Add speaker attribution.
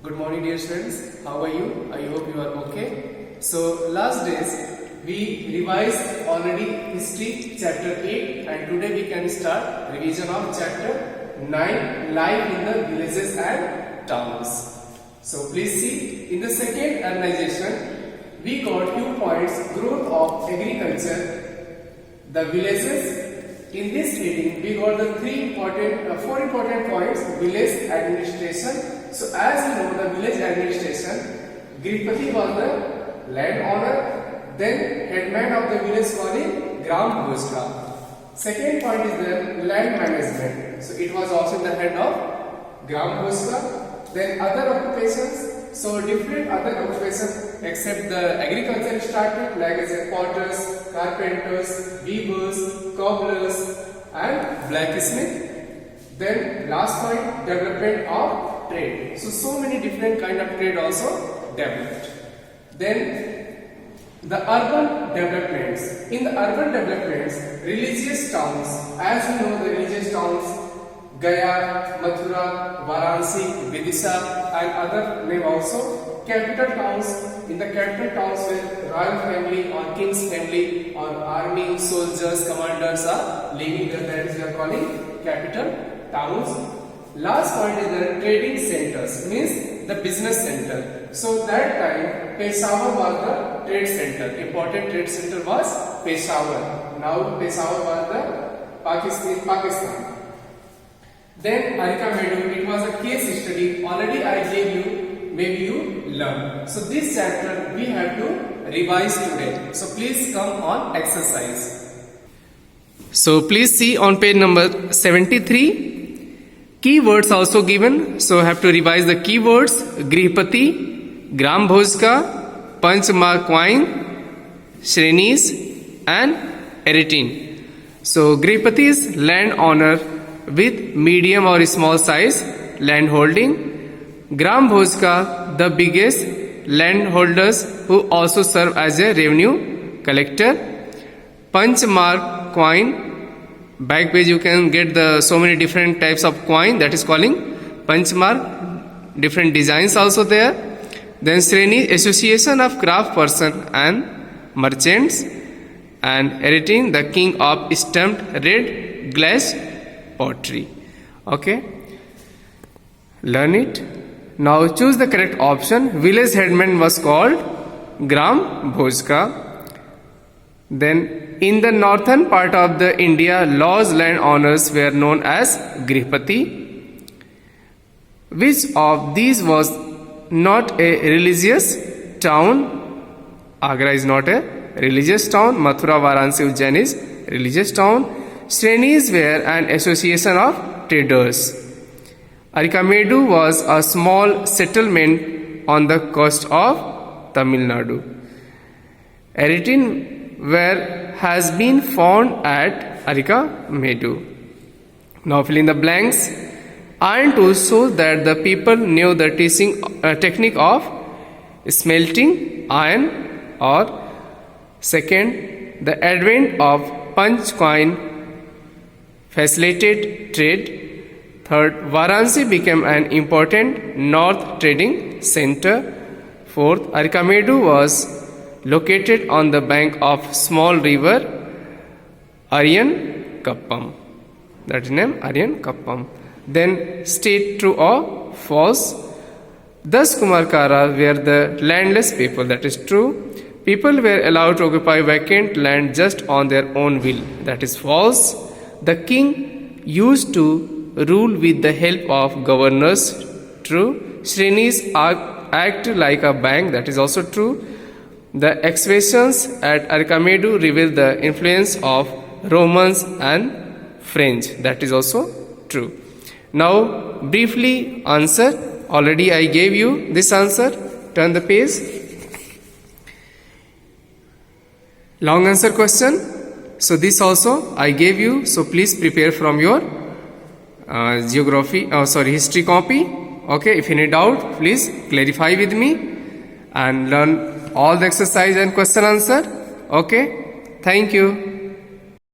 Speaker 1: Good morning, dear students. How are you? I hope you are okay. So, last days we revised already history chapter 8 and today we can start revision of chapter 9, life in the villages and towns. So, please see, in the second urbanization we got 2 points: growth of agriculture, the villages. In this meeting we got the 4 important points: village administration. So as you know, the village administration, Grihpati was the landowner, then headman of the village calling Gram Bhojka. Second point is the land management. So it was also in the head of Gram Bhojka. Then other occupations. So different other occupations except the agriculture started, like as potters, carpenters, weavers, cobblers and blacksmith. Then last point, development of trade. So many different kind of trade also developed. Then the urban developments. In the urban developments, religious towns, as you know, the religious towns Gaya, Mathura, Varanasi, Vidisha and other name also. Capital towns, in the capital towns where royal family or king's family or army, soldiers, commanders are living there, that is we are calling capital towns. Last point is the trading centers, means the business center. So that time Peshawar was the trade center. Important trade center was Peshawar. Now Peshawar was the Pakistan. Then Arikamedu, it was a case study. Already I gave you, maybe you learned. So this chapter we have to revise today. So please come on exercise. So please see on page number 73. Keywords also given. So have to revise the keywords: Grihpati, Gram Bhojka, Panchmark coin, Shrenis and Eretin. So Grihpati is landowner with medium or small size land holding. Gram Bhojka, the biggest landholders who also serve as a revenue collector. Panchmark coin, back page you can get the so many different types of coin, that is calling Panchmark, different designs also there. Then Sreni, association of craft person and merchants. And Eretin, the king of stamped red glass pottery. Okay, learn it. Now choose the correct option. Village headman was called Gram Bhojka. Then in the northern part of the India, lodge landowners were known as Grihpati. Which of these was not a religious town? Agra is not a religious town. Mathura, Varanasi, Ujjain is religious town. Shrenis were an association of traders. Arikamedu was a small settlement on the coast of Tamil Nadu. Eretin has been found at Arikamedu. Now fill in the blanks. Iron tools show that the people knew the technique of smelting iron. Or second, the advent of punch coin facilitated trade. Third, Varanasi became an important north trading center. Fourth, Arikamedu was located on the bank of small river Aryan Kappam. That is name Aryan Kappam. Then state true or false. Thus Kumarkara were the landless people. That is true. People were allowed to occupy vacant land just on their own will. That is false. The king used to rule with the help of governors. True. Shrenis act like a bank. That is also true. The excavations at Arikamedu reveal the influence of Romans and French. That is also true. Now briefly answer. Already I gave you this answer. Turn the page. Long answer question. So this also I gave you. So please prepare from your history copy. Okay, if any doubt, please clarify with me and learn all the exercise and question answer. Okay, thank you.